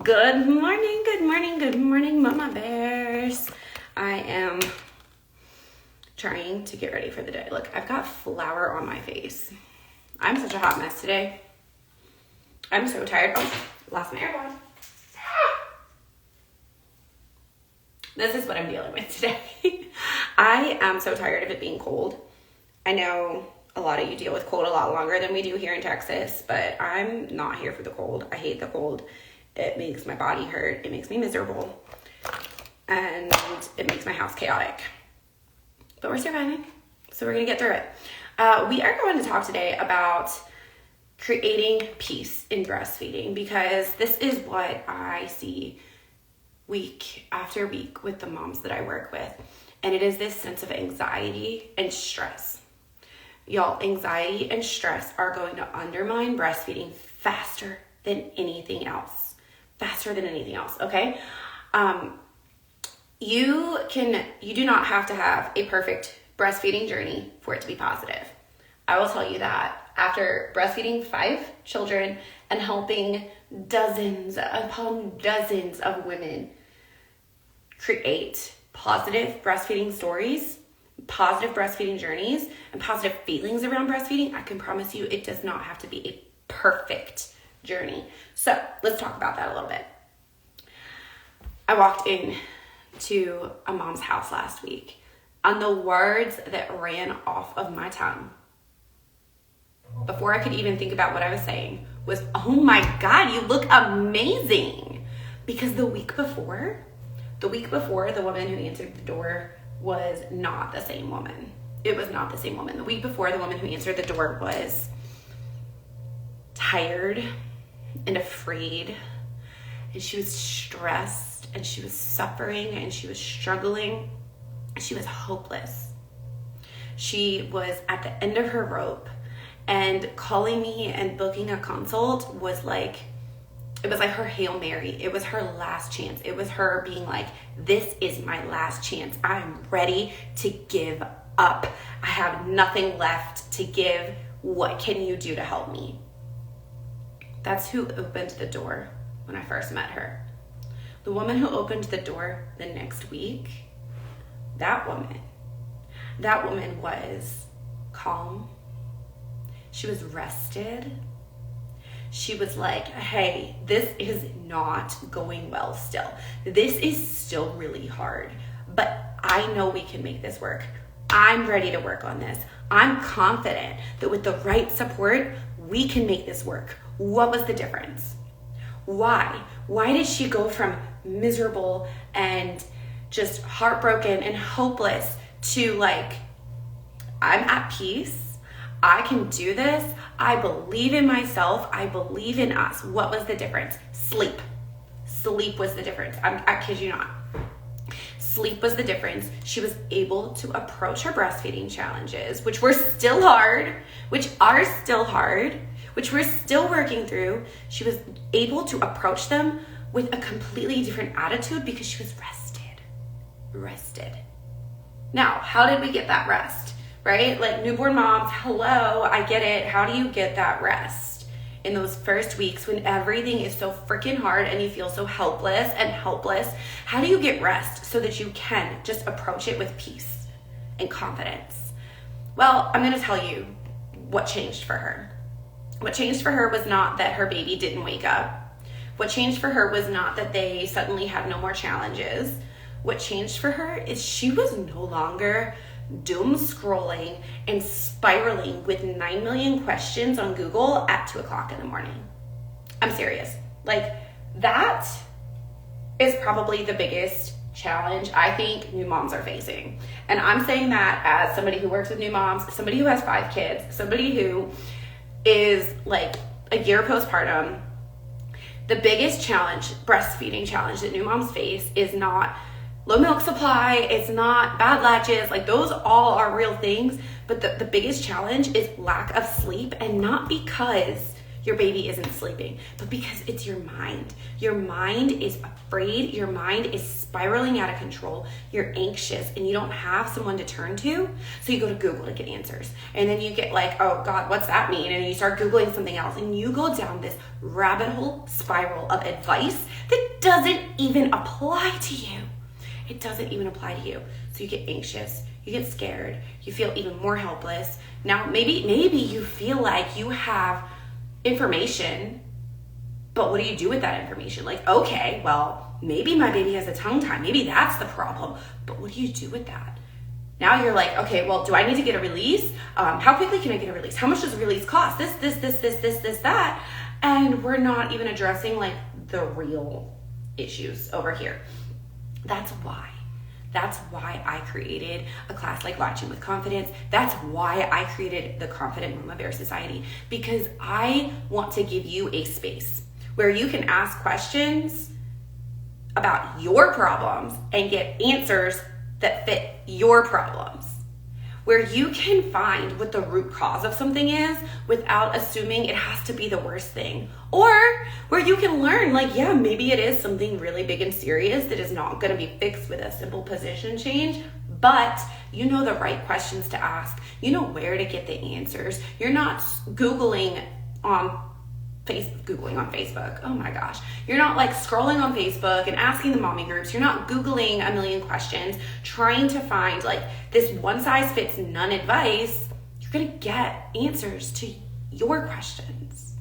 Good morning, good morning, good morning, mama bears. I am trying to get ready for the day. Look, I've got flour on my face. I'm such a hot mess today. I'm so tired. Oh, lost my AirPod. This is what I'm dealing with today. I am so tired of it being cold. I know a lot of you deal with cold a lot longer than we do here in Texas, but I'm not here for the cold. I hate the cold. It makes my body hurt. It makes me miserable. And it makes my house chaotic. But we're surviving, so we're going to get through it. We are going to talk today about creating peace in breastfeeding, because this is what I see week after week with the moms that I work with. And it is this sense of anxiety and stress. Y'all, anxiety and stress are going to undermine breastfeeding faster than anything else. Okay? You do not have to have a perfect breastfeeding journey for it to be positive. I will tell you that after breastfeeding 5 children and helping dozens upon dozens of women create positive breastfeeding stories, positive breastfeeding journeys, and positive feelings around breastfeeding, I can promise you it does not have to be a perfect journey. So let's talk about that a little bit. I walked in to a mom's house last week, and the words that ran off of my tongue before I could even think about what I was saying was, "Oh my God, you look amazing." Because the week before, the woman who answered the door was not the same woman. It was not the same woman. The week before, the woman who answered the door was tired and afraid, and she was stressed, and she was suffering, and she was struggling, and she was hopeless. She was at the end of her rope, and calling me and booking a consult was like, it was like her Hail Mary. It was her last chance. It was her being like, this is my last chance. I'm ready to give up. I have nothing left to give. What can you do to help me? That's who opened the door when I first met her. The woman who opened the door the next week, that woman was calm. She was rested. She was like, hey, this is not going well still. This is still really hard, but I know we can make this work. I'm ready to work on this. I'm confident that with the right support, we can make this work. What was the difference? Why? Why did she go from miserable and just heartbroken and hopeless to like, I'm at peace. I can do this. I believe in myself. I believe in us. What was the difference? Sleep. Sleep was the difference. I kid you not. Sleep was the difference. She was able to approach her breastfeeding challenges, which are still hard, which we're still working through. She was able to approach them with a completely different attitude because she was rested. Now, how did we get that rest, right? Like newborn moms, hello, I get it. How do you get that rest in those first weeks when everything is so freaking hard and you feel so helpless? How do you get rest so that you can just approach it with peace and confidence? Well, I'm going to tell you what changed for her. What changed for her was not that her baby didn't wake up. What changed for her was not that they suddenly had no more challenges. What changed for her is she was no longer doom scrolling and spiraling with 9 million questions on Google at 2:00 in the morning. I'm serious. Like, that is probably the biggest challenge I think new moms are facing. And I'm saying that as somebody who works with new moms, somebody who has 5 kids, somebody who is like a year postpartum. The biggest challenge, breastfeeding challenge that new moms face is not low milk supply, it's not bad latches, like those all are real things, but the biggest challenge is lack of sleep, and not because your baby isn't sleeping, but because it's your mind. Your mind is afraid. Your mind is spiraling out of control. You're anxious and you don't have someone to turn to. So you go to Google to get answers. And then you get like, oh God, what's that mean? And you start Googling something else and you go down this rabbit hole spiral of advice that doesn't even apply to you. It doesn't even apply to you. So you get anxious, you get scared, you feel even more helpless. Now, maybe you feel like you have information, but what do you do with that information? Like, okay, well, maybe my baby has a tongue tie. Maybe that's the problem. But what do you do with that? Now you're like, okay, well, do I need to get a release? How quickly can I get a release? How much does a release cost? This, that. And we're not even addressing like the real issues over here. That's why I created a class like Latching with Confidence. That's why I created the Confident Mama Bear Society, because I want to give you a space where you can ask questions about your problems and get answers that fit your problems, where you can find what the root cause of something is without assuming it has to be the worst thing. Or where you can learn, like, yeah, maybe it is something really big and serious that is not going to be fixed with a simple position change, but you know the right questions to ask. You know where to get the answers. You're not Googling on Facebook. Oh my gosh. You're not like scrolling on Facebook and asking the mommy groups. You're not Googling a million questions, trying to find like this one size fits none advice. You're going to get answers to your questions.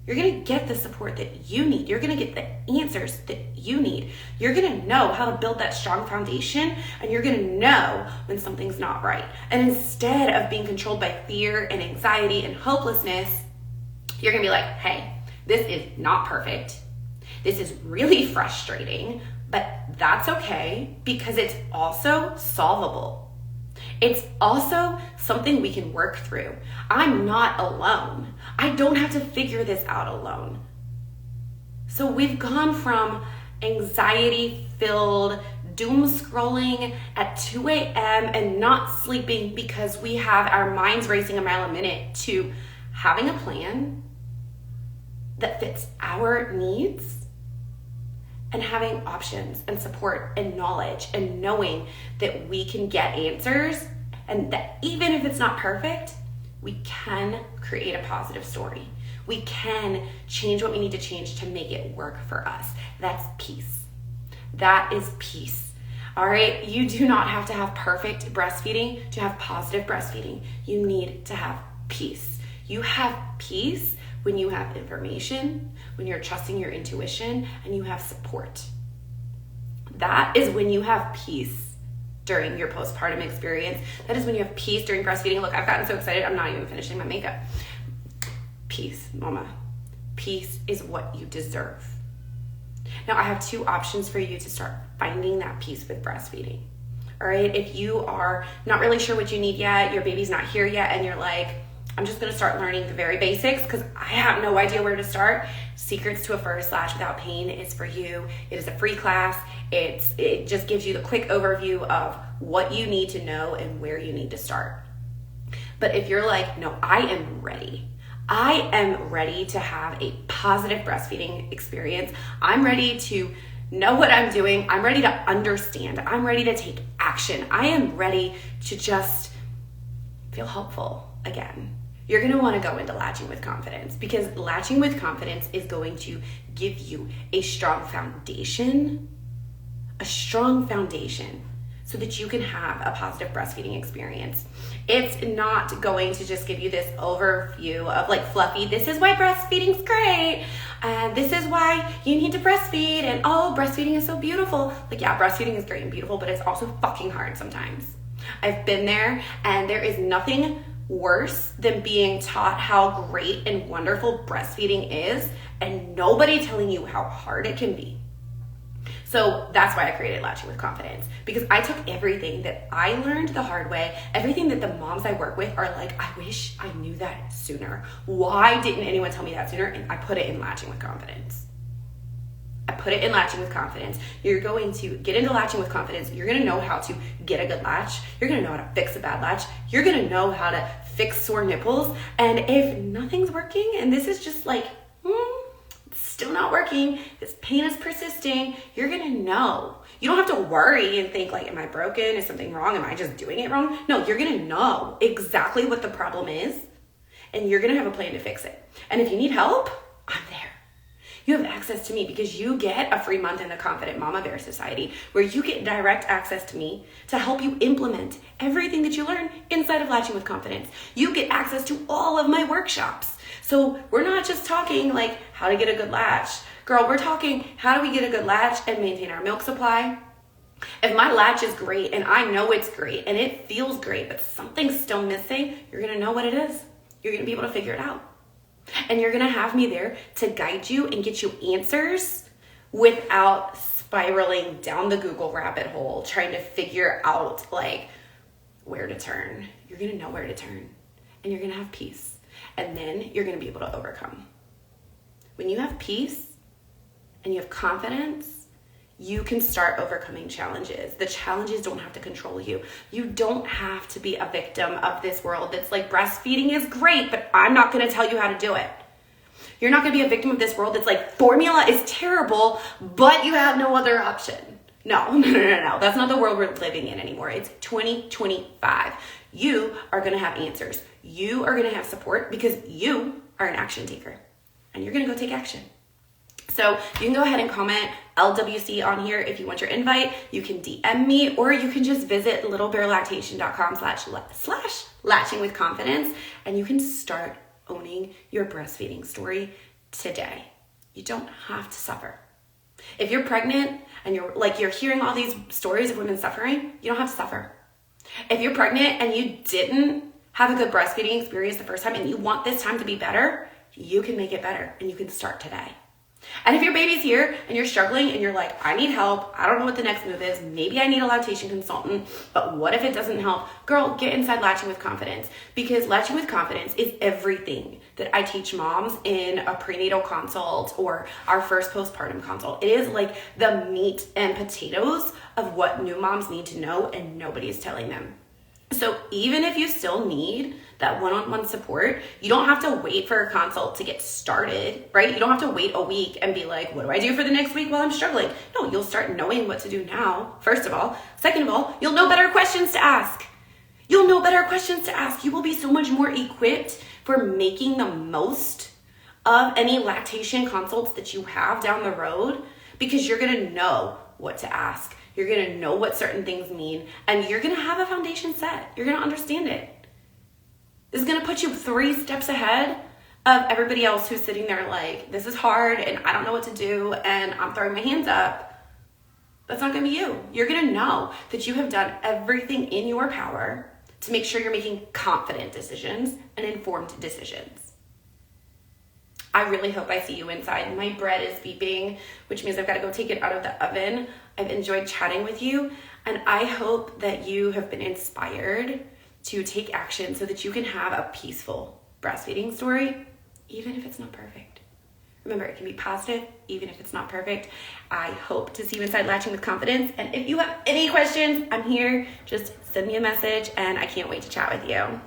You're going to get the support that you need. You're going to get the answers that you need. You're going to know how to build that strong foundation, and you're going to know when something's not right. And instead of being controlled by fear and anxiety and hopelessness, you're going to be like, hey, this is not perfect. This is really frustrating, but that's okay because it's also solvable. It's also something we can work through. I'm not alone. I don't have to figure this out alone. So we've gone from anxiety-filled doom scrolling at 2 a.m. and not sleeping because we have our minds racing a mile a minute to having a plan that fits our needs and having options and support and knowledge and knowing that we can get answers, and that even if it's not perfect, we can create a positive story. We can change what we need to change to make it work for us. That's peace. That is peace. All right, you do not have to have perfect breastfeeding to have positive breastfeeding. You need to have peace. You have peace when you have information, when you're trusting your intuition, and you have support. That is when you have peace during your postpartum experience. That is when you have peace during breastfeeding. Look, I've gotten so excited, I'm not even finishing my makeup. Peace, mama. Peace is what you deserve. Now, I have two options for you to start finding that peace with breastfeeding. All right, if you are not really sure what you need yet, your baby's not here yet, and you're like, I'm just gonna start learning the very basics because I have no idea where to start. Secrets to a First Latch Without Pain is for you. It is a free class. It just gives you the quick overview of what you need to know and where you need to start. But if you're like, no, I am ready. I am ready to have a positive breastfeeding experience. I'm ready to know what I'm doing. I'm ready to understand. I'm ready to take action. I am ready to just feel hopeful again. You're going to want to go into Latching with Confidence, because Latching with Confidence is going to give you a strong foundation so that you can have a positive breastfeeding experience. It's not going to just give you this overview of like fluffy, this is why breastfeeding's great, and this is why you need to breastfeed, and oh, breastfeeding is so beautiful. Like, yeah, breastfeeding is great and beautiful, but it's also fucking hard sometimes. I've been there, and there is nothing worse than being taught how great and wonderful breastfeeding is and nobody telling you how hard it can be. So that's why I created Latching with Confidence, because I took everything that I learned the hard way, everything that the moms I work with are like, I wish I knew that sooner. Why didn't anyone tell me that sooner? And I put it in Latching with Confidence. You're going to get into Latching with Confidence. You're going to know how to get a good latch. You're going to know how to fix a bad latch. You're going to know how to fix sore nipples. And if nothing's working and this is just like, it's still not working, this pain is persisting, you're gonna know. You don't have to worry and think like, am I broken? Is something wrong? Am I just doing it wrong? No, you're gonna know exactly what the problem is and you're gonna have a plan to fix it. And if you need help, I'm there. You have access to me because you get a free month in the Confident Mama Bear Society where you get direct access to me to help you implement everything that you learn inside of Latching with Confidence. You get access to all of my workshops. So we're not just talking like how to get a good latch. Girl, we're talking how do we get a good latch and maintain our milk supply. If my latch is great and I know it's great and it feels great, but something's still missing, you're gonna know what it is. You're gonna be able to figure it out. And you're gonna have me there to guide you and get you answers without spiraling down the Google rabbit hole, trying to figure out like where to turn. You're gonna know where to turn and you're gonna have peace. And then you're gonna be able to overcome. When you have peace and you have confidence, you can start overcoming challenges. The challenges don't have to control you. You don't have to be a victim of this world that's like breastfeeding is great, but I'm not gonna tell you how to do it. You're not gonna be a victim of this world that's like formula is terrible, but you have no other option. No. That's not the world we're living in anymore. It's 2025. You are gonna have answers. You are gonna have support because you are an action taker and you're gonna go take action. So you can go ahead and comment LWC on here if you want your invite. You can DM me or you can just visit littlebearlactation.com/latching with confidence and you can start owning your breastfeeding story today. You don't have to suffer. If you're pregnant and you're hearing all these stories of women suffering, you don't have to suffer. If you're pregnant and you didn't have a good breastfeeding experience the first time and you want this time to be better, you can make it better and you can start today. And if your baby's here and you're struggling and you're like, I need help, I don't know what the next move is, maybe I need a lactation consultant, but what if it doesn't help? Girl, get inside Latching with Confidence because Latching with Confidence is everything that I teach moms in a prenatal consult or our first postpartum consult. It is like the meat and potatoes of what new moms need to know and nobody's telling them. So even if you still need that one-on-one support, you don't have to wait for a consult to get started, right? You don't have to wait a week and be like, what do I do for the next week while I'm struggling? No, you'll start knowing what to do now, first of all. Second of all, you'll know better questions to ask. You'll know better questions to ask. You will be so much more equipped for making the most of any lactation consults that you have down the road because you're gonna know what to ask. You're gonna know what certain things mean and you're gonna have a foundation set. You're gonna understand it. This is gonna put you 3 steps ahead of everybody else who's sitting there like, this is hard and I don't know what to do and I'm throwing my hands up. That's not gonna be you. You're gonna know that you have done everything in your power to make sure you're making confident decisions and informed decisions. I really hope I see you inside. My bread is beeping, which means I've got to go take it out of the oven. I've enjoyed chatting with you, and I hope that you have been inspired to take action so that you can have a peaceful breastfeeding story, even if it's not perfect. Remember, it can be positive, even if it's not perfect. I hope to see you inside Latching with Confidence, and if you have any questions, I'm here. Just send me a message, and I can't wait to chat with you.